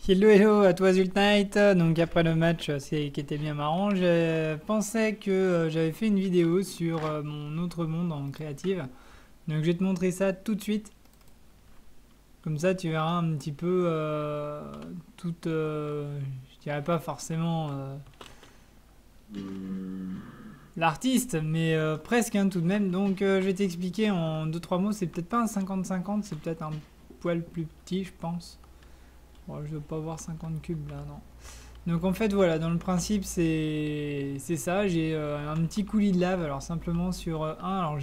Hello hello à toi Zultnight. Donc après le match qui était bien marrant, je pensais que j'avais fait une vidéo sur mon autre monde en créative. Donc je vais te montrer ça tout de suite. Comme ça tu verras un petit peu toute, je dirais pas forcément l'artiste, mais presque hein, tout de même. Donc je vais t'expliquer en deux trois mots. C'est peut-être pas un 50-50, c'est peut-être un poil plus petit je pense. Bon, je ne dois pas voir 50 cubes là, non. Donc en fait voilà, dans le principe c'est ça, j'ai un petit coulis de lave, alors simplement sur un, alors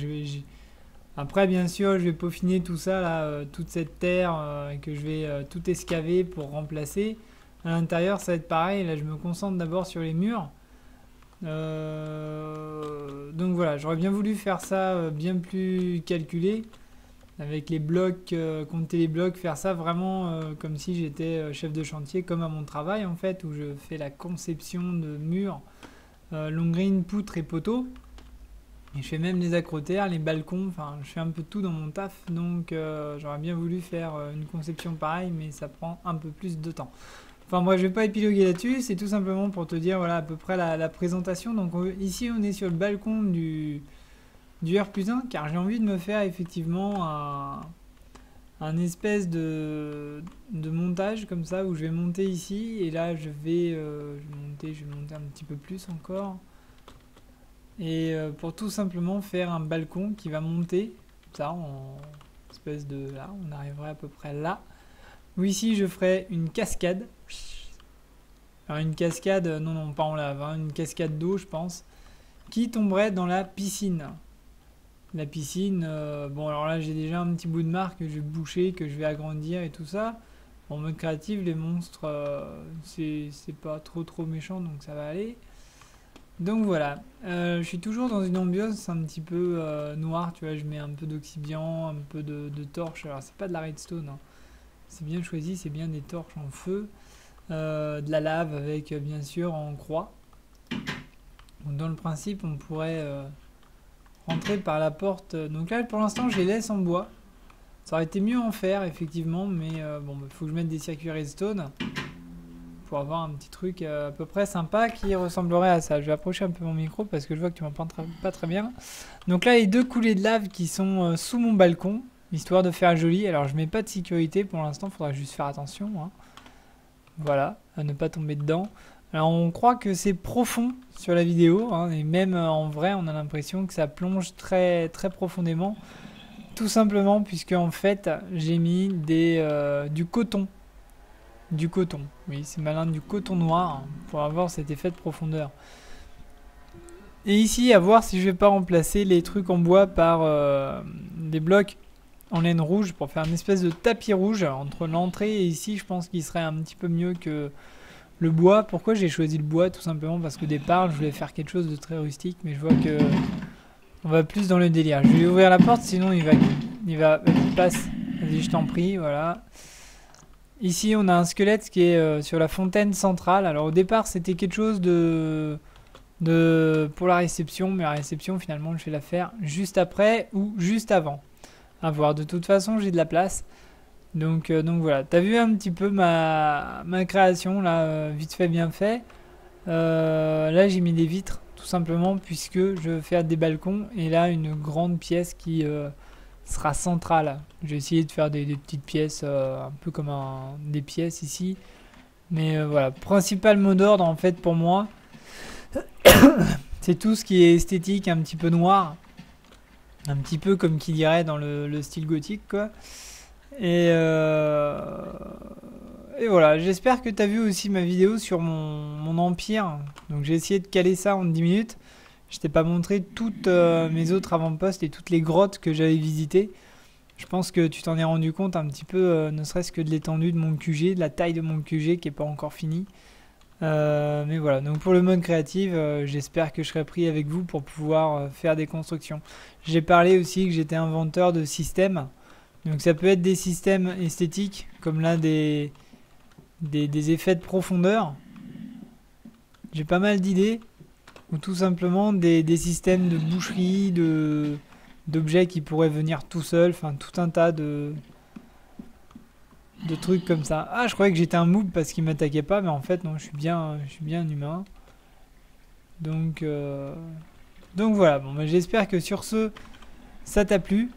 après bien sûr je vais peaufiner tout ça là, toute cette terre et que je vais tout escaver pour remplacer. À l'intérieur ça va être pareil, là je me concentre d'abord sur les murs. Donc voilà, j'aurais bien voulu faire ça bien plus calculé avec les blocs, compter les blocs, faire ça vraiment comme si j'étais chef de chantier, comme à mon travail en fait, où je fais la conception de murs, long green, poutres et poteaux. Et je fais même les acrotères, les balcons, enfin je fais un peu de tout dans mon taf, donc j'aurais bien voulu faire une conception pareille, mais ça prend un peu plus de temps. Enfin bref, je vais pas épiloguer là-dessus, c'est tout simplement pour te dire voilà à peu près la présentation. Donc ici on est sur le balcon du R+1, car j'ai envie de me faire effectivement un espèce de montage comme ça où je vais monter ici et là je vais monter un petit peu plus encore et pour tout simplement faire un balcon qui va monter ça en espèce de là, on arriverait à peu près là où ici je ferai une cascade. Alors une cascade, non pas en lave, hein, une cascade d'eau je pense qui tomberait dans la piscine. La piscine, bon alors là j'ai déjà un petit bout de marque que je vais boucher, que je vais agrandir et tout ça. En mode créatif, les monstres, c'est pas trop méchant donc ça va aller. Donc voilà, je suis toujours dans une ambiance un petit peu noire, tu vois, je mets un peu d'oxybian, un peu de torche, alors c'est pas de la redstone, hein. C'est bien choisi, c'est bien des torches en feu, de la lave avec bien sûr en croix. Donc dans le principe on pourrait rentrer par la porte. Donc là pour l'instant je les laisse en bois. Ça aurait été mieux en fer effectivement, mais bon il faut que je mette des circuits redstone pour avoir un petit truc à peu près sympa qui ressemblerait à ça. Je vais approcher un peu mon micro parce que je vois que tu m'entends pas très bien. Donc là les deux coulées de lave qui sont sous mon balcon, histoire de faire joli. Alors je mets pas de sécurité pour l'instant, faudra juste faire attention, hein. Voilà, à ne pas tomber dedans. Alors on croit que c'est profond sur la vidéo, hein, et même en vrai on a l'impression que ça plonge très profondément. Tout simplement puisque en fait j'ai mis du coton. Du coton, oui c'est malin, du coton noir pour avoir cet effet de profondeur. Et ici à voir si je vais pas remplacer les trucs en bois par des blocs en laine rouge pour faire une espèce de tapis rouge entre l'entrée et ici. Je pense qu'il serait un petit peu mieux que le bois. Pourquoi j'ai choisi le bois? Tout simplement parce qu'au départ je voulais faire quelque chose de très rustique, mais je vois que on va plus dans le délire. Je vais ouvrir la porte sinon il passe. Vas-y je t'en prie, voilà. Ici on a un squelette qui est sur la fontaine centrale. Alors au départ c'était quelque chose pour la réception, mais la réception finalement je vais la faire juste après ou juste avant. À voir, de toute façon j'ai de la place. Donc voilà, t'as vu un petit peu ma création là, vite fait bien fait. Là j'ai mis des vitres tout simplement puisque je veux faire des balcons et là une grande pièce qui sera centrale. J'ai essayé de faire des petites pièces un peu comme des pièces ici. Mais voilà, principal mot d'ordre en fait pour moi, c'est tout ce qui est esthétique, un petit peu noir. Un petit peu comme qui dirait dans le style gothique quoi. Et voilà, j'espère que tu as vu aussi ma vidéo sur mon empire. Donc j'ai essayé de caler ça en 10 minutes. Je t'ai pas montré toutes mes autres avant-postes et toutes les grottes que j'avais visitées. Je pense que tu t'en es rendu compte un petit peu, ne serait-ce que de l'étendue de mon QG, de la taille de mon QG qui n'est pas encore fini. Mais voilà, donc pour le mode créatif, j'espère que je serai pris avec vous pour pouvoir faire des constructions. J'ai parlé aussi que j'étais inventeur de systèmes. Donc ça peut être des systèmes esthétiques, comme là des effets de profondeur. J'ai pas mal d'idées. Ou tout simplement des systèmes de boucherie, d'objets qui pourraient venir tout seuls. Enfin tout un tas de trucs comme ça. Ah, je croyais que j'étais un moob parce qu'il m'attaquait pas, mais en fait non, je suis bien un humain. Donc voilà, bon, bah, j'espère que sur ce, ça t'a plu.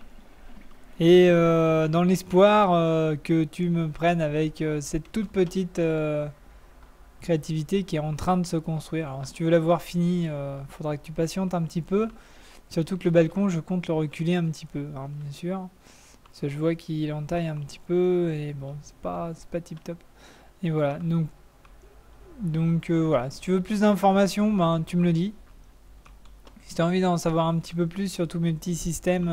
Et dans l'espoir que tu me prennes avec cette toute petite créativité qui est en train de se construire. Alors si tu veux la voir finie, faudra que tu patientes un petit peu. Surtout que le balcon, je compte le reculer un petit peu, hein, bien sûr. Parce que je vois qu'il entaille un petit peu et bon, c'est pas tip top. Et voilà, donc voilà, si tu veux plus d'informations, ben, tu me le dis. Si tu as envie d'en savoir un petit peu plus sur tous mes petits systèmes,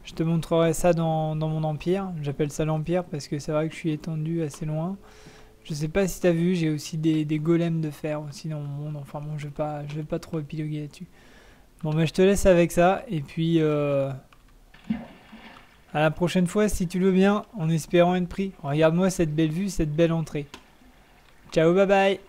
je te montrerai ça dans mon empire. J'appelle ça l'empire parce que c'est vrai que je suis étendu assez loin. Je sais pas si tu as vu, j'ai aussi des golems de fer aussi dans mon monde. Enfin bon, je vais pas trop épiloguer là-dessus. Bon, bah, je te laisse avec ça et puis à la prochaine fois si tu le veux bien, en espérant être pris. Regarde-moi cette belle vue, cette belle entrée. Ciao, bye bye.